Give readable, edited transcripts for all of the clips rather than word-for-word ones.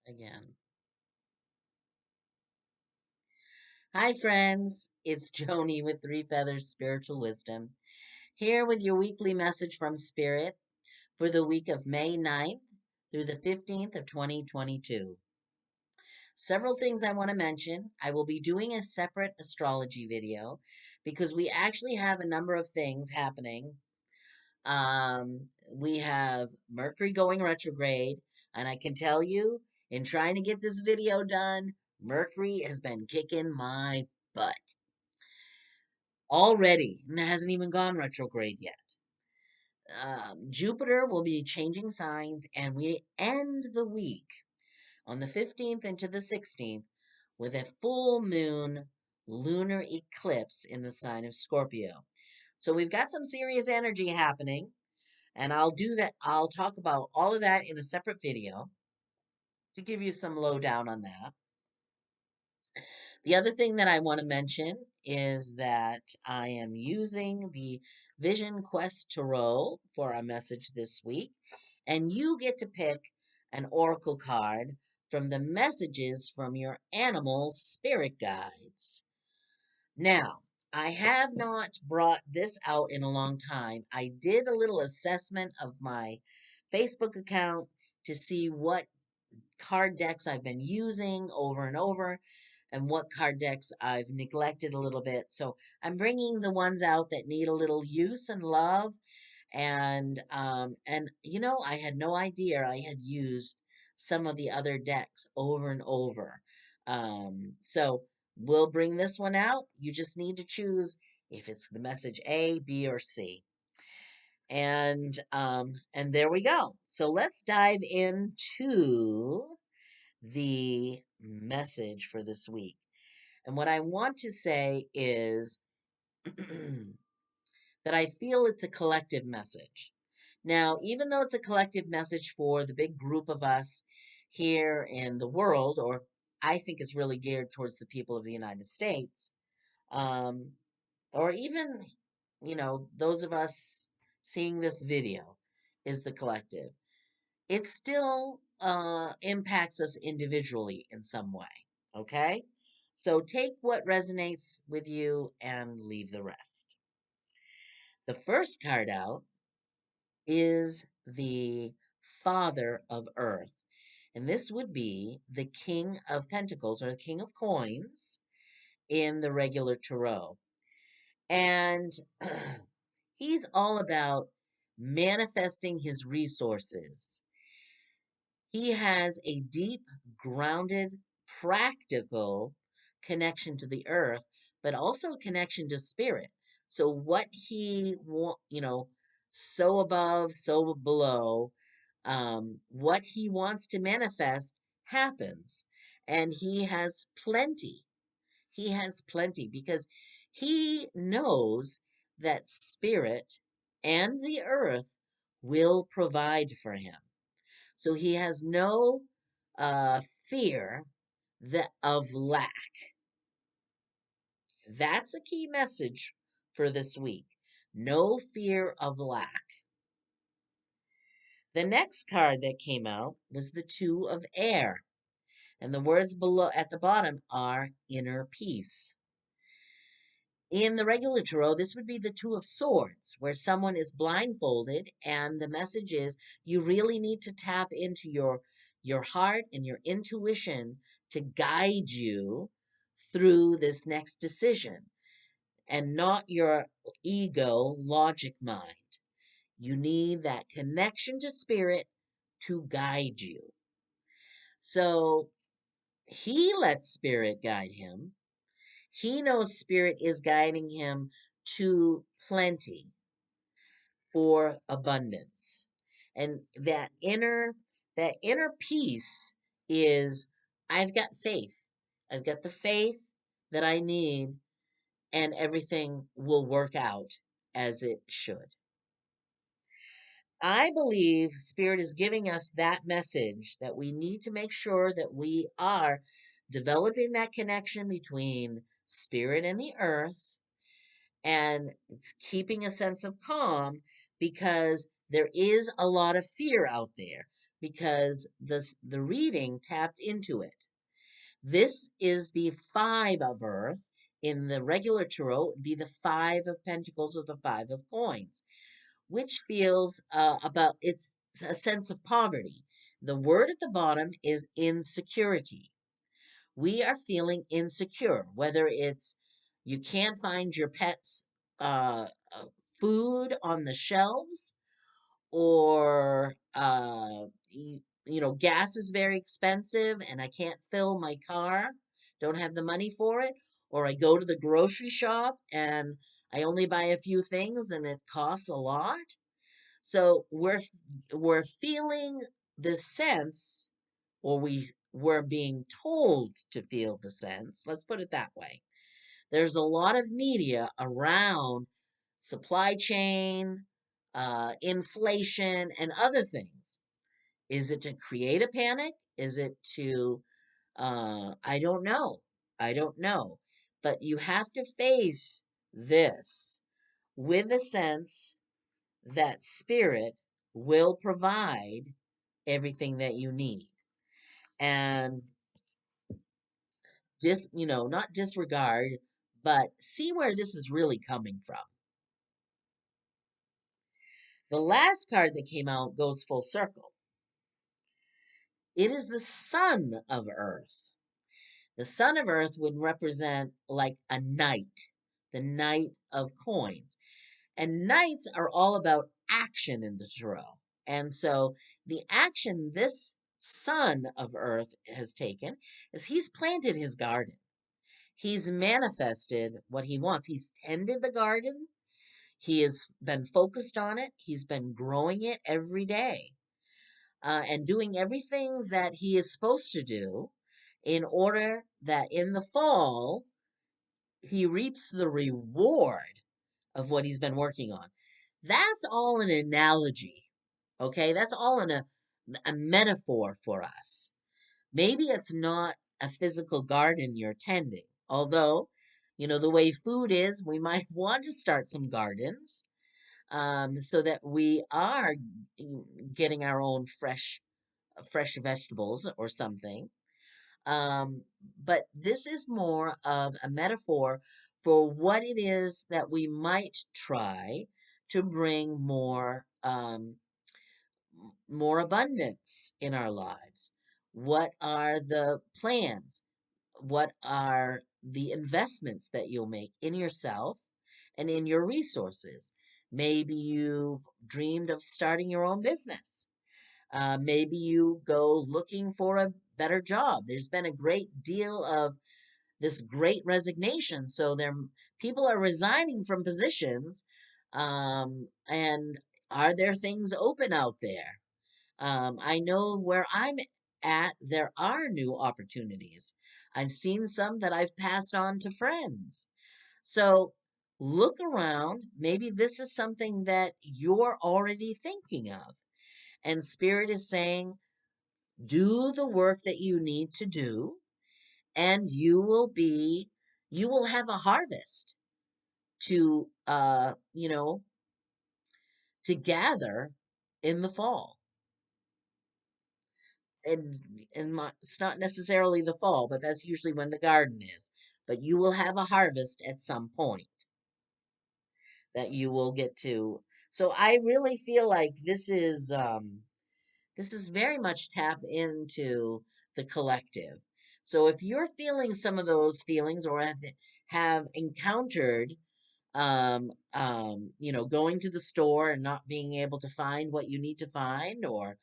Again. Hi, friends. It's Joni with Three Feathers Spiritual Wisdom, here with your weekly message from Spirit for the week of May 9th through the 15th of 2022. Several things I want to mention. I will be doing a separate astrology video because we actually have a number of things happening. We have Mercury going retrograde, and I can tell you, in trying to get this video done, Mercury has been kicking my butt already, and it hasn't even gone retrograde yet. Jupiter will be changing signs, and we end the week on the 15th into the 16th with a full moon lunar eclipse in the sign of Scorpio. So we've got some serious energy happening, and I'll do that. I'll talk about all of that in a separate video to give you some lowdown on that. The other thing that I want to mention is that I am using the Vision Quest Tarot for our message this week, and you get to pick an oracle card from the messages from your animals' spirit guides. Now, I have not brought this out in a long time. I did a little assessment of my Facebook account to see what card decks I've been using over and over and what card decks I've neglected a little bit. So I'm bringing the ones out that need a little use and love. And I had no idea I had used some of the other decks over and over. So we'll bring this one out. You just need to choose if it's the message A, B, or C. And there we go. So let's dive into the message for this week. And what I want to say is that I feel it's a collective message. Now, even though it's a collective message for the big group of us here in the world, or I think it's really geared towards the people of the United States, um, or even, those of us seeing this video is the collective. It still impacts us individually in some way. Okay? So take what resonates with you and leave the rest. The first card out is the Father of Earth. And this would be the King of Pentacles or the King of Coins in the regular tarot. And he's all about manifesting his resources. He has a deep, grounded, practical connection to the earth, but also a connection to spirit. So what so above, so below, what he wants to manifest happens. And he has plenty. He has plenty because he knows that spirit and the earth will provide for him. So he has no fear of lack. That's a key message for this week. No fear of lack. The next card that came out was the Two of Air. And the words below at the bottom are inner peace. In the regular tarot, this would be the Two of Swords, where someone is blindfolded, and the message is you really need to tap into your heart and your intuition to guide you through this next decision, and not your ego logic mind. You need that connection to spirit to guide you. So he lets spirit guide him. He knows spirit is guiding him to plenty for abundance. And that inner peace is I've got faith. I've got the faith that I need and everything will work out as it should. I believe Spirit is giving us that message that we need to make sure that we are developing that connection between Spirit and the earth, and it's keeping a sense of calm because there is a lot of fear out there. because the reading tapped into it. This is the five of earth. In the regular tarot, it would be the five of pentacles or the five of coins, which feels about it's a sense of poverty. The word at the bottom is insecurity. We are feeling insecure, whether it's you can't find your pet's uh, food on the shelves, or gas is very expensive and I can't fill my car, don't have the money for it, or I go to the grocery shop and I only buy a few things and it costs a lot. So we're feeling the sense, or we're being told to feel the sense. Let's put it that way. There's a lot of media around supply chain, inflation, and other things. Is it to create a panic? Is it to, I don't know. I don't know. But you have to face this with a sense that spirit will provide everything that you need. And just, not disregard, but see where this is really coming from. The last card that came out goes full circle. It is the Son of Earth. The Son of Earth would represent like a knight, the knight of coins. And knights are all about action in the tarot. And so the action this Son of Earth has taken is he's planted his garden. He's manifested what he wants. He's tended the garden. He has been focused on it. He's been growing it every day, and doing everything that he is supposed to do in order that in the fall he reaps the reward of what he's been working on. That's all an analogy, okay? That's all a metaphor for us. Maybe it's not a physical garden you're tending, although, the way food is, we might want to start some gardens, so that we are getting our own fresh vegetables or something. Um, but this is more of a metaphor for what it is that we might try to bring more abundance in our lives. What are the plans? What are the investments that you'll make in yourself and in your resources? Maybe you've dreamed of starting your own business. Maybe you go looking for a better job. There's been a great deal of this great resignation. So people are resigning from positions. And are there things open out there? I know where I'm at, there are new opportunities. I've seen some that I've passed on to friends. So look around. Maybe this is something that you're already thinking of. And Spirit is saying, do the work that you need to do, and you will have a harvest to, to gather in the fall. and it's not necessarily the fall, but that's usually when the garden is. But you will have a harvest at some point that you will get to. So I really feel like this is very much tap into the collective. So if you're feeling some of those feelings, or have encountered, going to the store and not being able to find what you need to find, or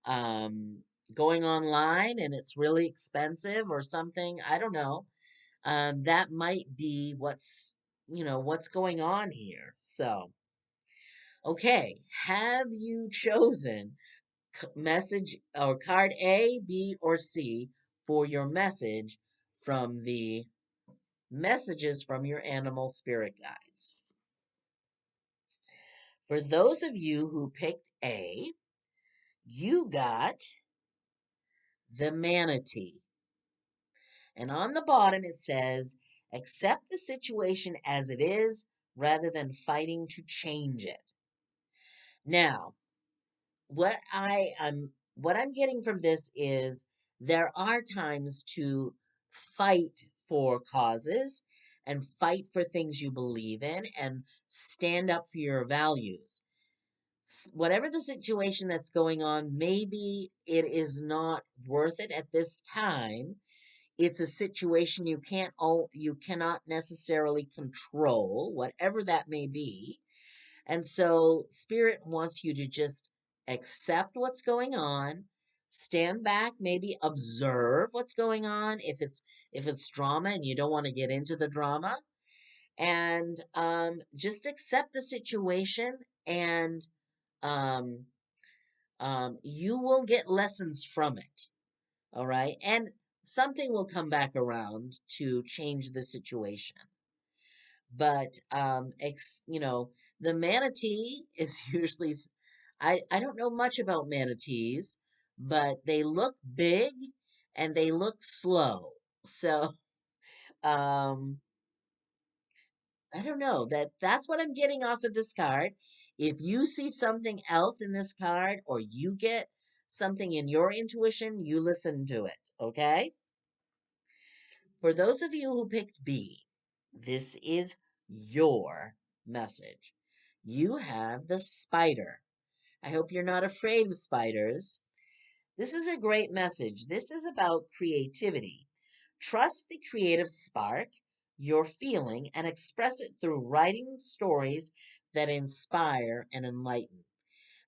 um, going online and it's really expensive or something, I don't know. That might be what's going on here. So, okay, have you chosen message or card A, B, or C for your message from the messages from your animal spirit guides? For those of you who picked A, you got the manatee. And on the bottom it says, accept the situation as it is rather than fighting to change it. Now, what I am what I'm getting from this is there are times to fight for causes and fight for things you believe in and stand up for your values. Whatever the situation that's going on, maybe it is not worth it at this time. It's a situation you cannot necessarily control, whatever that may be. And so spirit wants you to just accept what's going on, stand back, maybe observe what's going on if it's drama and you don't want to get into the drama, and just accept the situation, and um, you will get lessons from it. All right. And something will come back around to change the situation. But the manatee is usually I don't know much about manatees, but they look big and they look slow. So um I don't know, that's what I'm getting off of this card. If you see something else in this card or you get something in your intuition, you listen to it, okay? For those of you who picked B, this is your message. You have the spider. I hope you're not afraid of spiders. This is a great message. This is about creativity. Trust the creative spark you're feeling and express it through writing stories that inspire and enlighten.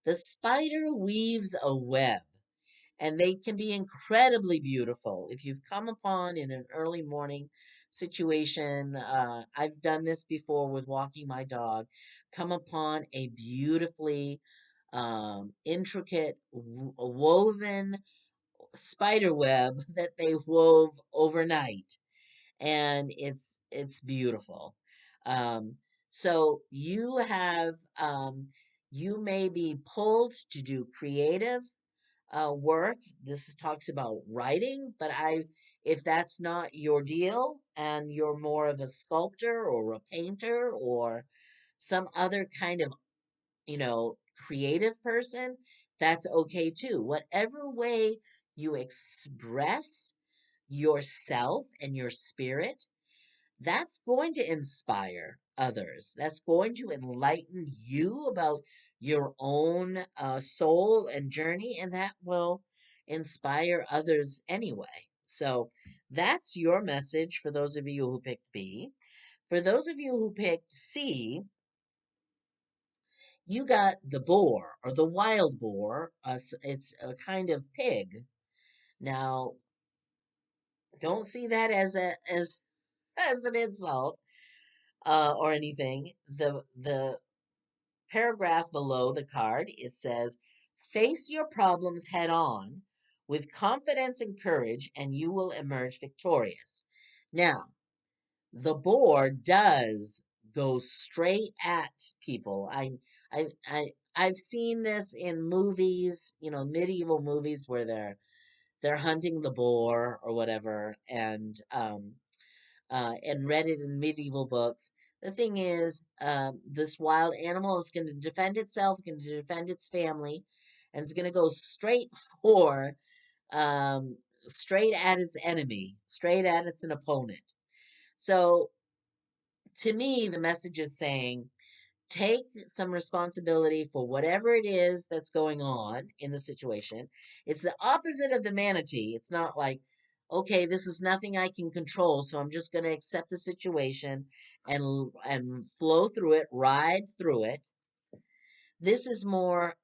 The spider weaves a web, and they can be incredibly beautiful. If you've come upon in an early morning situation, I've done this before with walking my dog, come upon a beautifully intricate woven spider web that they wove overnight, and it's beautiful. um, so you may be pulled to do creative work. This talks about writing, but if that's not your deal and you're more of a sculptor or a painter or some other kind of, creative person, that's okay too. Whatever way you express yourself and your spirit, that's going to inspire others. That's going to enlighten you about your own soul and journey, and that will inspire others anyway. So that's your message for those of you who picked B. For those of you who picked C, you got the boar or the wild boar. It's a kind of pig. Now, don't see that as an insult or anything. The paragraph below the card, it says, "Face your problems head on with confidence and courage, and you will emerge victorious." Now, the boar does go straight at people. I've seen this in movies, medieval movies where they're hunting the boar or whatever, and read it in medieval books. The thing is, this wild animal is going to defend itself, going to defend its family, and it's going to go straight for, straight at its enemy, straight at its an opponent. So, to me, the message is saying, take some responsibility for whatever it is that's going on in the situation. It's the opposite of the manatee. It's not like, okay, this is nothing I can control, so I'm just going to accept the situation and flow through it, ride through it. This is more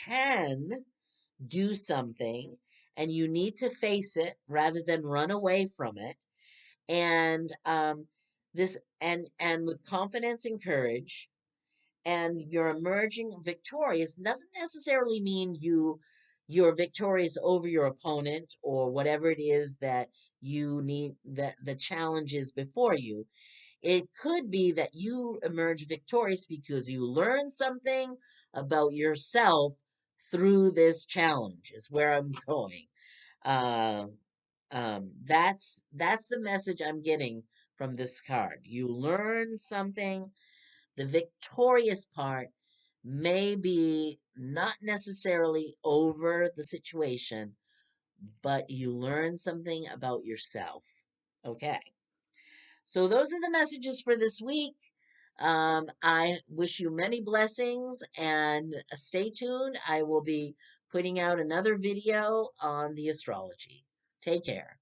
can do something, and you need to face it rather than run away from it. And this and with confidence and courage, and you're emerging victorious doesn't necessarily mean you're victorious over your opponent or whatever it is that you need, that the challenge is before you. It could be that you emerge victorious because you learn something about yourself through this challenge, is where I'm going. uh, that's the message I'm getting from this card. You learn something. The victorious part may be not necessarily over the situation, but you learn something about yourself. Okay. So those are the messages for this week. I wish you many blessings and stay tuned. I will be putting out another video on the astrology. Take care.